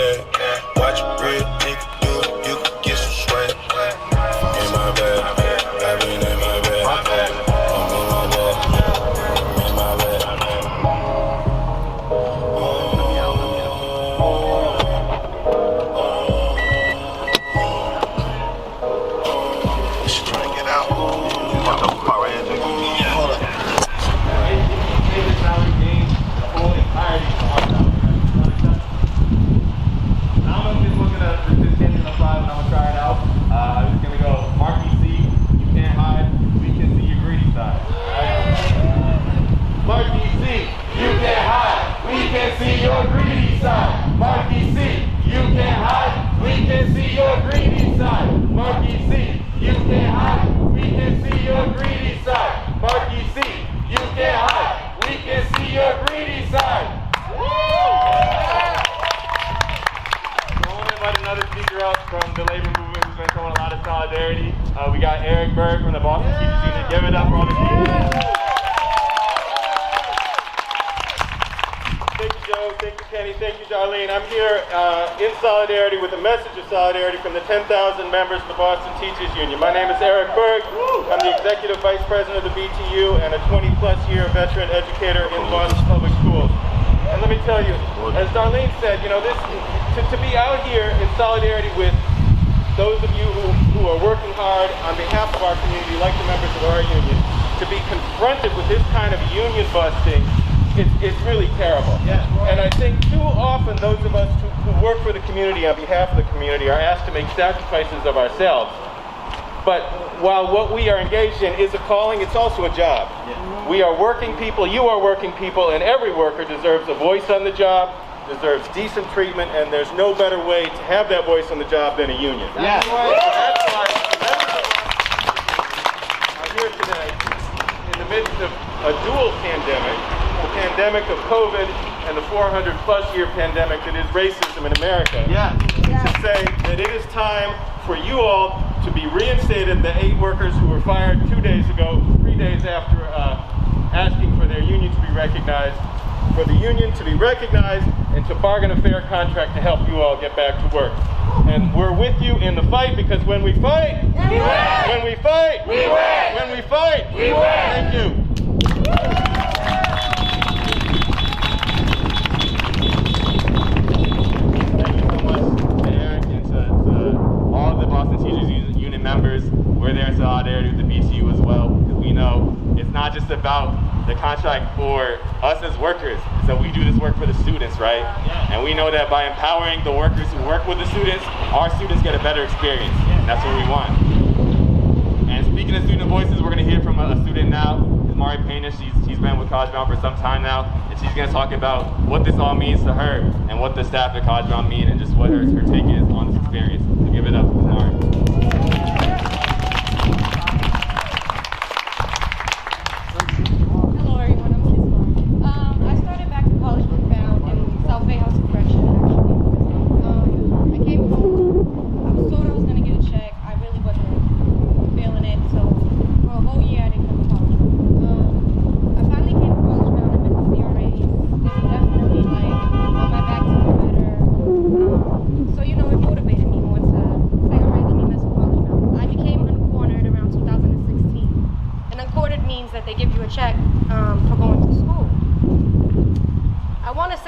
Watch a real nigga do it, you can get some swag. In my bag, I've been in my bag. I'm in my bag, I'm in my bag. Just trying to get out. Fucked up the car right here. Yeah, hold up. From the labor movement who's been showing a lot of solidarity. We got Eric Berg from the Boston Teachers Union. Give it up for all the teachers. Thank you, Joe. Thank you, Kenny. Thank you, Darlene. I'm here in solidarity with a message of solidarity from the 10,000 members of the Boston Teachers Union. My name is Eric Berg. I'm the Executive Vice President of the BTU and a 20-plus year veteran educator in Boston Public Schools. And let me tell you, as Darlene said, you know, to be out here in solidarity with those of you who are working hard on behalf of our community, like the members of our union, to be confronted with this kind of union busting, it's really terrible. Yeah. And I think too often those of us who work for the community on behalf of the community are asked to make sacrifices of ourselves. But while what we are engaged in is a calling, it's also a job. Yeah. We are working people, you are working people, and every worker deserves a voice on the job, deserves decent treatment, and there's no better way to have that voice on the job than a union. Yeah. That's why I'm here today in the midst of a dual pandemic, the pandemic of COVID and the 400-plus year pandemic that is racism in America. Yeah. To say that it is time for you all to be reinstated, the 8 workers who were fired 2 days ago, 3 days after asking for their union to be recognized, for the union to be recognized and to bargain a fair contract to help you all get back to work. And we're with you in the fight, because when we fight, we win. When we fight, we win. When we fight, we win. Thank you. Thank you so much to Eric and to all of the Boston Teachers Union members. We're there in solidarity with the BTU as well, because we know it's not just about the contract for us as workers. So we do this work for the students, right? Yeah. And we know that by empowering the workers who work with the students, our students get a better experience. And that's what we want. And speaking of student voices, we're going to hear from a student now. It's Mari Payne. She's been with College Bound for some time now, and she's going to talk about what this all means to her and what the staff at College Bound mean, and just what her take is on this experience. So give it up to Mari.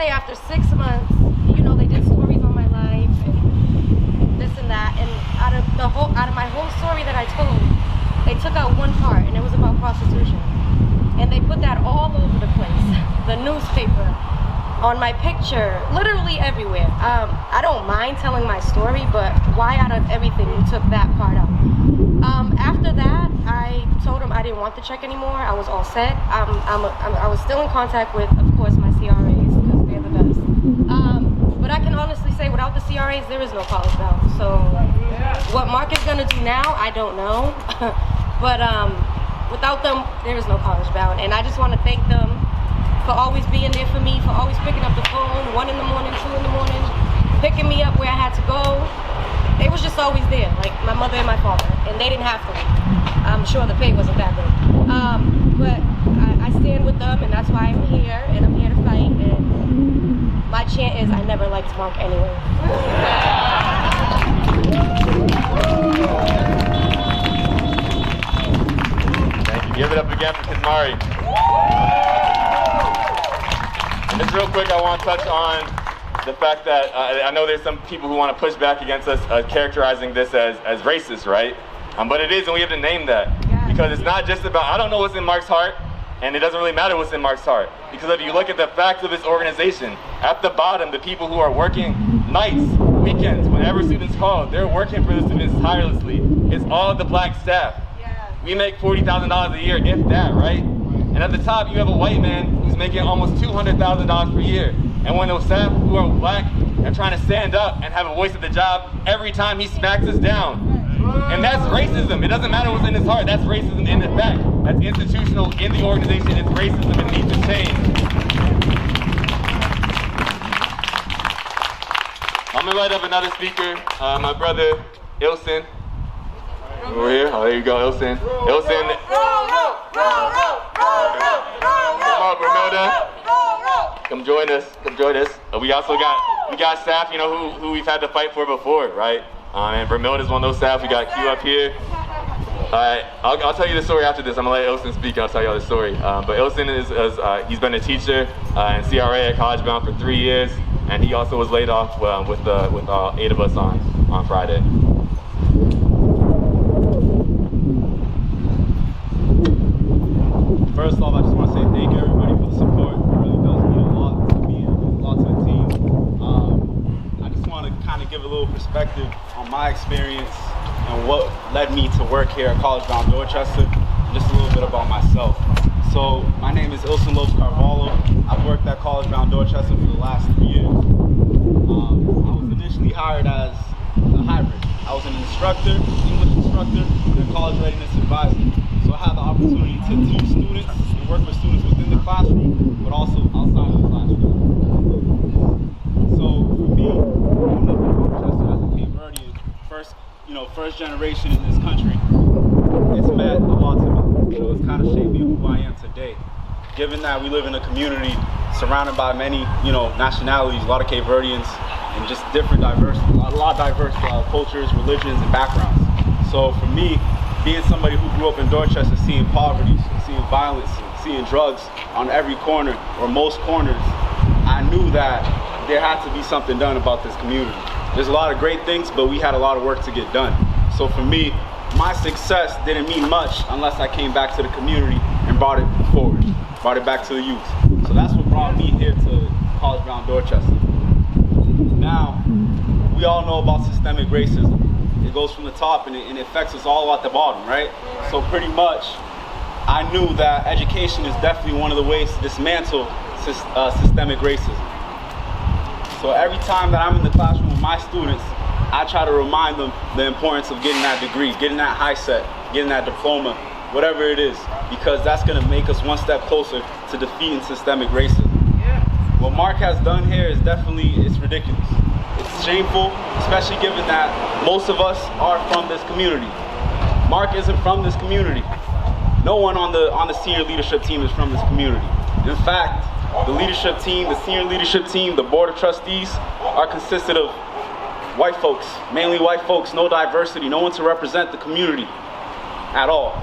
After 6 months, you know, they did stories on my life and this and that, and out of my whole story that I told, they took out one part, and it was about prostitution, and they put that all over the place, the newspaper, on my picture, literally everywhere. I don't mind telling my story, but why out of everything you took that part out? After that, I told them I didn't want the check anymore. I was all set. I was still in contact with, of course, my CRAs, because they're the best. But I can honestly say, without the CRAs, there is no College Bound. So what Mark is going to do now, I don't know. But without them, there is no College Bound. And I just want to thank them for always being there for me, for always picking up the phone, 1 in the morning, 2 in the morning, picking me up where I had to go. They was just always there, like my mother and my father, and they didn't have to. I'm sure the pay wasn't that good. But I stand with them, and that's why I'm here, and I'm here to fight. And my chant is, I never liked Mark anyway. Thank you. Give it up again for Kismari. And just real quick, I want to touch on the fact that I know there's some people who want to push back against us characterizing this as racist, right? But it is, and we have to name that. Yeah. Because it's not just about, I don't know what's in Mark's heart, and it doesn't really matter what's in Mark's heart. Because if you look at the facts of this organization, at the bottom, the people who are working nights, weekends, whenever students call, they're working for the students tirelessly. It's all the black staff. Yeah. We make $40,000 a year, if that, right? And at the top, you have a white man who's making almost $200,000 per year. And when those staff who are black are trying to stand up and have a voice at the job, every time he smacks us down. And that's racism. It doesn't matter what's in his heart. That's racism in effect. That's institutional in the organization. It's racism. It needs to change. I'm gonna light up another speaker. My brother, Ilson. Over here. Oh, there you go, Ilson. Ilson. Come on, Bramilda. Come join us. Come join us. We also got staff, you know, who we've had to fight for before, right? And Bramilda is one of those staff. We got Q up here. I'll tell you the story after this. I'm gonna let Ilson speak. I'll tell y'all the story. But Ilson he's been a teacher in CRA at College Bound for 3 years, and he also was laid off with 8 of us on Friday. First off, I just want to say thank you everybody for the support. It really does mean a lot to me and a lot to the team. I just want to kind of give a little perspective on my experience and what led me to work here at College Bound Dorchester, and just a little bit about myself. So my name is Ilson Lopes Carvalho. I've worked at College Bound Dorchester for the last 3 years. I was initially hired as a hybrid. I was an instructor, English instructor, and a college readiness advisor. So I had the opportunity to teach students and work with students within the classroom, but also outside of the classroom. So for me, growing up in Dorchester as a Cape Verdean, first generation in this country, it's meant a lot to me. It's kind of shaped me who I am today. Given that we live in a community surrounded by many, nationalities, a lot of Cape Verdeans, and just different a lot of diverse cultures, religions, and backgrounds. So for me, being somebody who grew up in Dorchester, seeing poverty, seeing violence, seeing drugs on every corner or most corners, I knew that there had to be something done about this community. There's a lot of great things, but we had a lot of work to get done. So for me, my success didn't mean much unless I came back to the community and brought it forward, brought it back to the youth. So that's what brought me here to College Bound Dorchester. Now, we all know about systemic racism. It goes from the top and it affects us all at the bottom, right? So pretty much, I knew that education is definitely one of the ways to dismantle systemic racism. So every time that I'm in the classroom with my students, I try to remind them the importance of getting that degree, getting that high set, getting that diploma, whatever it is, because that's gonna make us one step closer to defeating systemic racism. What Mark has done here is it's ridiculous. It's shameful, especially given that most of us are from this community. Mark isn't from this community. No one on the senior leadership team is from this community. In fact, the leadership team, the senior leadership team, the board of trustees are consisted of white folks, mainly white folks, no diversity, no one to represent the community at all.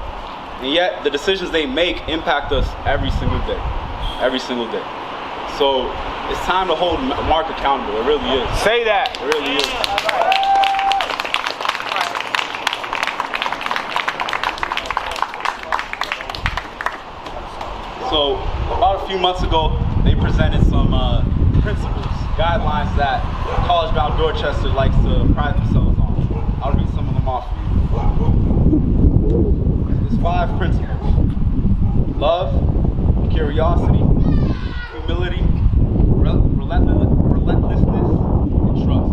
And yet the decisions they make impact us every single day, every single day. So it's time to hold Mark accountable. It really is. Say that. It really is. So about a few months ago, they presented some principles, guidelines that College Bound Dorchester likes to pride themselves on. I'll read some of them off for you. There's 5 principles: love, curiosity, humility, relentlessness, and trust.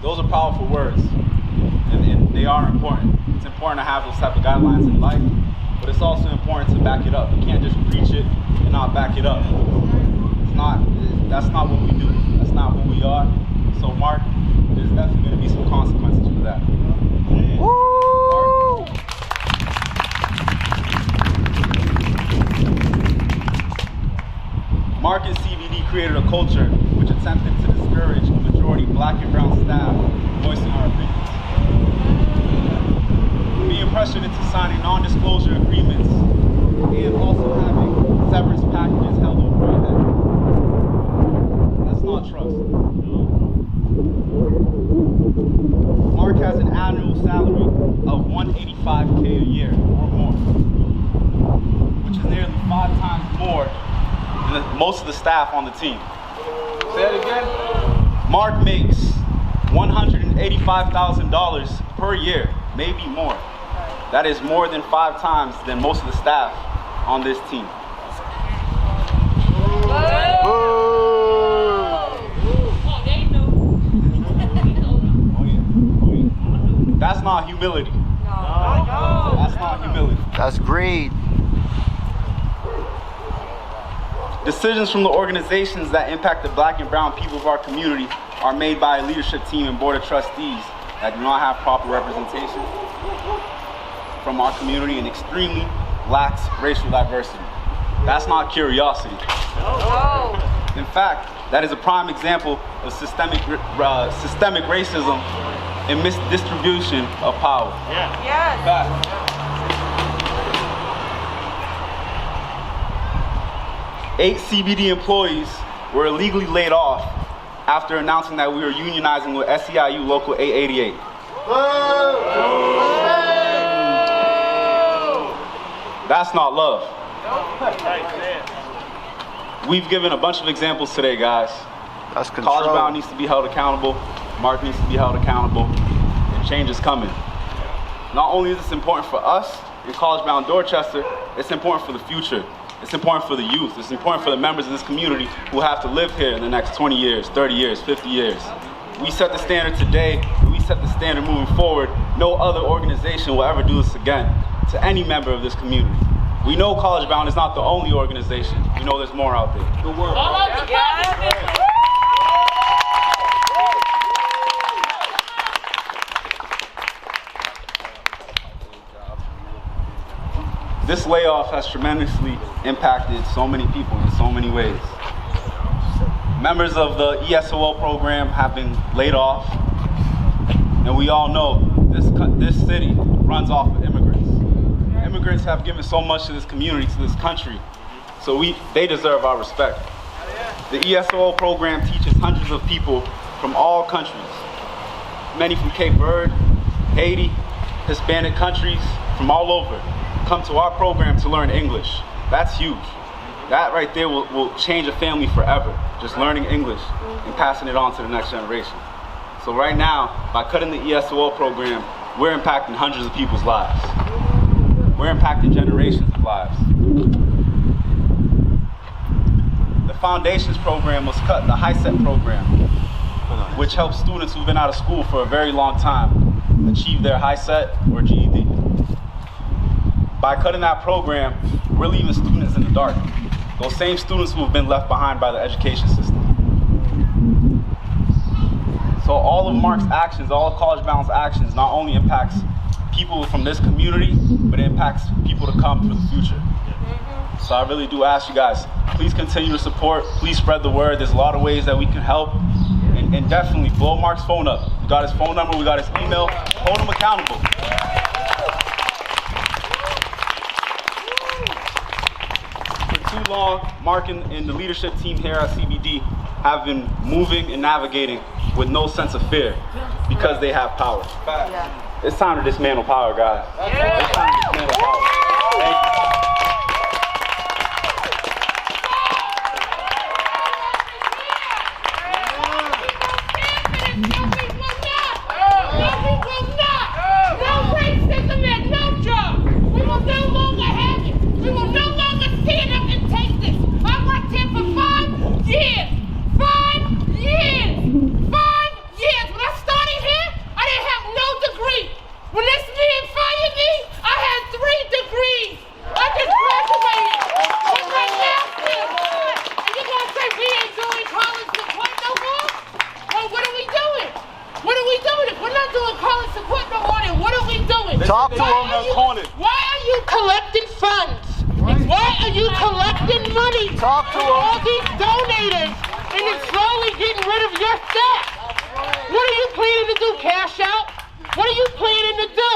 Those are powerful words, and they are important. It's important to have those type of guidelines in life, but it's also important to back it up. You can't just preach it and not back it up. That's not what we do. That's not who we are. So Mark, there's definitely going to be some consequences for that. which attempted to discourage a majority black and brown staff voicing our opinions. Being pressured into signing non-disclosure agreements and also having severance packages held over our head. That's not trust. Mark has an annual salary of $185K a year or more, which is nearly 5 times more than most of the staff on the team. Say it again. Mark makes $185,000 per year, maybe more. That is more than 5 times than most of the staff on this team. That's not humility. That's not humility. That's greed. Decisions from the organizations that impact the black and brown people of our community are made by a leadership team and board of trustees that do not have proper representation from our community and extremely lacks racial diversity. That's not curiosity. In fact, that is a prime example of systemic racism and misdistribution of power. Yes. Fact. Eight CBD employees were illegally laid off after announcing that we were unionizing with SEIU Local 888. That's not love. We've given a bunch of examples today, guys. That's control. College Bound needs to be held accountable. Mark needs to be held accountable. And change is coming. Not only is this important for us in College Bound Dorchester, it's important for the future. It's important for the youth. It's important for the members of this community who have to live here in the next 20 years, 30 years, 50 years. We set the standard today, and we set the standard moving forward. No other organization will ever do this again to any member of this community. We know College Bound is not the only organization. We know there's more out there. The world. This layoff has tremendously impacted so many people in so many ways. Members of the ESOL program have been laid off, and we all know this city runs off of immigrants. Immigrants have given so much to this community, to this country, so they deserve our respect. The ESOL program teaches hundreds of people from all countries, many from Cape Verde, Haiti, Hispanic countries, from all over, come to our program to learn English. That's huge. That right there will change a family forever, just learning English and passing it on to the next generation. So right now, by cutting the ESOL program, we're impacting hundreds of people's lives. We're impacting generations of lives. The Foundations program was cut, the HiSET program, which helps students who've been out of school for a very long time achieve their HiSET or GED. By cutting that program, we're leaving students in the dark. Those same students who have been left behind by the education system. So all of Mark's actions, all of College Bound's actions not only impacts people from this community, but it impacts people to come for the future. So I really do ask you guys, please continue to support, please spread the word. There's a lot of ways that we can help. And definitely blow Mark's phone up. We got his phone number, we got his email, hold him accountable. Too long, Mark and the leadership team here at CBD have been moving and navigating with no sense of fear because they have power. It's time to dismantle power, guys. It's time to dismantle power. Thank you. Talk to him. Why are you collecting funds? Why are you collecting money? Talk to him. All these donators and then slowly getting rid of your staff. What are you planning to do, cash out? What are you planning to do?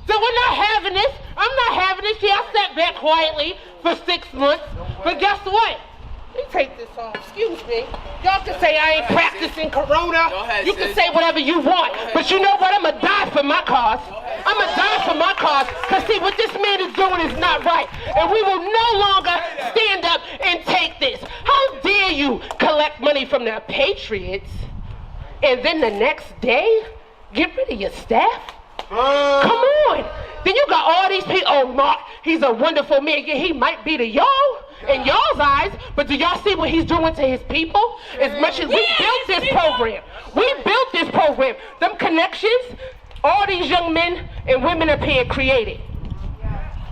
So we're not having this. I'm not having this. Yeah, I sat back quietly for 6 months. But guess what? Let me take this off. Excuse me. Y'all can say I ain't practicing Corona. You can say whatever you want. But you know what? I'm going to die for my cause. I'm going to die for my cause. Because see, what this man is doing is not right. And we will no longer stand up and take this. How dare you collect money from the Patriots and then the next day get rid of your staff? Come on. Then you got all these people. Oh, Mark, he's a wonderful man. Yeah, he might be to y'all in y'all's eyes, but do y'all see what he's doing to his people? As much as we built this program. We built this program. Them connections, all these young men and women up here created.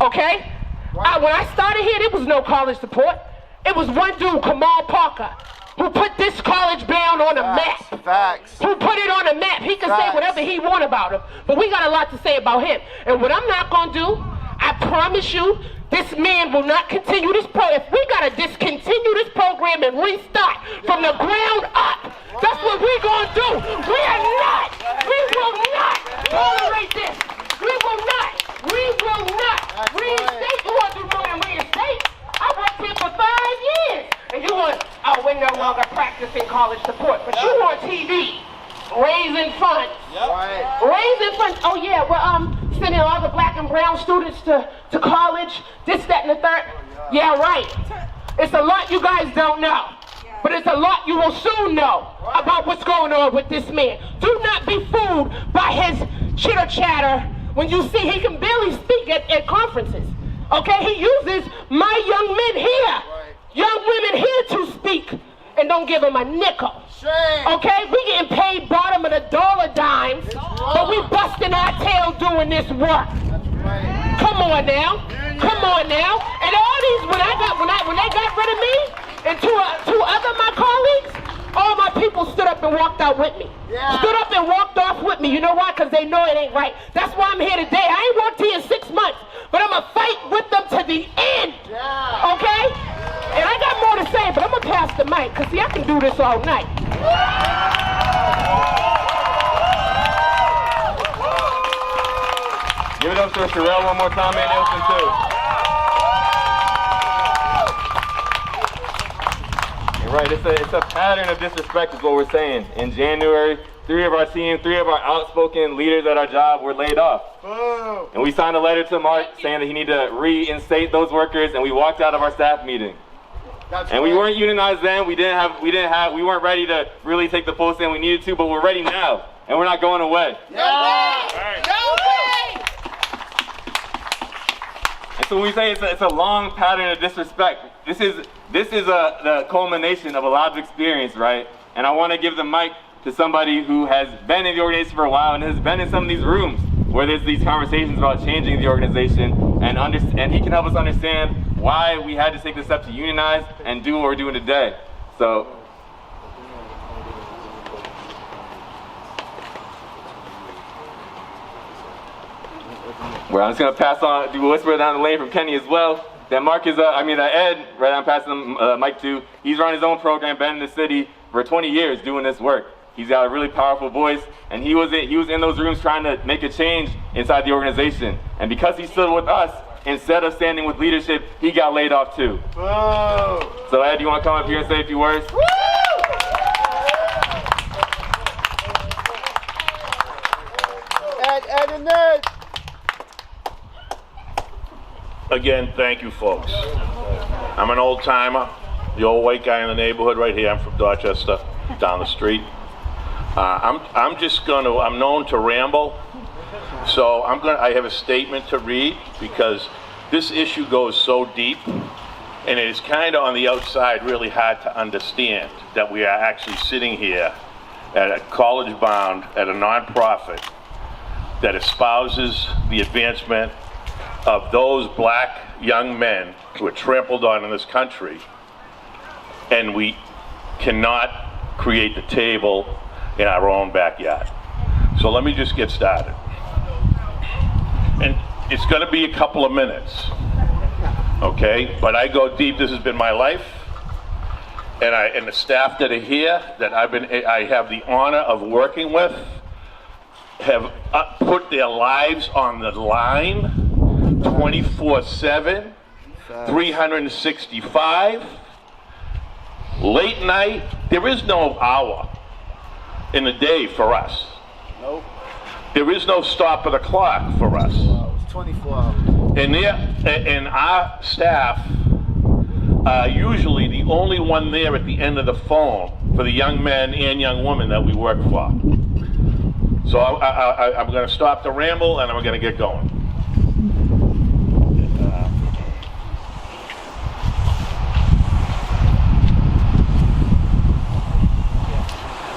Okay? When I started here, there was no college support. It was one dude, Kamal Parker, who put this college bound on a map. Facts. Who put it on a map. He can say whatever he want about him, but we got a lot to say about him. And what I'm not going to do, I promise you, this man will not continue this program. If we got to discontinue this program and restart from the ground up, that's what we're going to do. We will not tolerate this. We will not reinstate. You want to do more than reinstate? I worked here for 5 years. And you want, oh, we're no longer practicing college support, but you want TV, raising funds. Raising funds. Oh yeah, we're sending all the black and brown students to college, this, that, and the third. Yeah, right. It's a lot you guys don't know, but it's a lot you will soon know about what's going on with this man. Do not be fooled by his chitter chatter when you see he can barely speak at conferences. Okay, he uses my young men here. Young women here to speak and don't give them a nickel. Okay, we getting paid bottom of the dollar dimes, but we busting our tail doing this work. Come on now, come on now. And all these, when they got rid of me and two other my colleagues, all my people stood up and walked out with me. Stood up and walked off with me. You know why? Because they know it ain't right. That's why I'm here today. I ain't worked here in 6 months, but I'm gonna fight with them to the end. Okay? And I got more to say, but I'm going to pass the mic, because see, I can do this all night. Give it up to Sherelle one more time, and Nelson too. You're right, it's a pattern of disrespect is what we're saying. In January, 3 of our team, 3 of our outspoken leaders at our job were laid off. And we signed a letter to Mark saying that he needed to reinstate those workers, and we walked out of our staff meeting. And we weren't unionized then. We weren't ready to really take the full stand we needed to, but we're ready now, and we're not going away. And so when we say it's a long pattern of disrespect, this is the culmination of a lot of experience, right? And I want to give the mic to somebody who has been in the organization for a while and has been in some of these rooms where there's these conversations about changing the organization, and he can help us understand why we had to take the step to unionize and do what we're doing today. So. Well, I'm just going to pass on, do a whisper down the lane from Kenny as well. That Mark is, Ed, right, I'm passing the mic to, he's run his own program, been in the city for 20 years doing this work. He's got a really powerful voice, and he was in those rooms trying to make a change inside the organization. And because he stood with us, instead of standing with leadership, he got laid off too. Whoa. So Ed, you want to come up here and say a few words? Woo! Ed and Ned. Again, thank you, folks. I'm an old timer, the old white guy in the neighborhood right here. I'm from Dorchester, down the street. I'm known to ramble, so I have a statement to read because this issue goes so deep, and it is kind of on the outside really hard to understand that we are actually sitting here at a college bound, at a nonprofit that espouses the advancement of those black young men who are trampled on in this country, and we cannot create the table in our own backyard. So let me just get started. And it's going to be a couple of minutes, okay? But I go deep. This has been my life. and the staff that are here that I have the honor of working with have put their lives on the line 24/7, 365. Late night, there is no hour in the day for us. Nope. There is no stop of the clock for us. 24 hours. And our staff are usually the only one there at the end of the phone for the young men and young women that we work for. So I'm going to stop the ramble and I'm going to get going.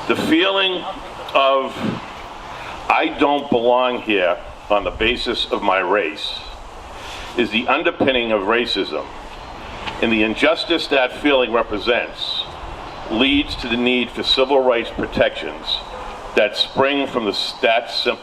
The feeling of I don't belong here on the basis of my race is the underpinning of racism, and the injustice that feeling represents leads to the need for civil rights protections that spring from that simple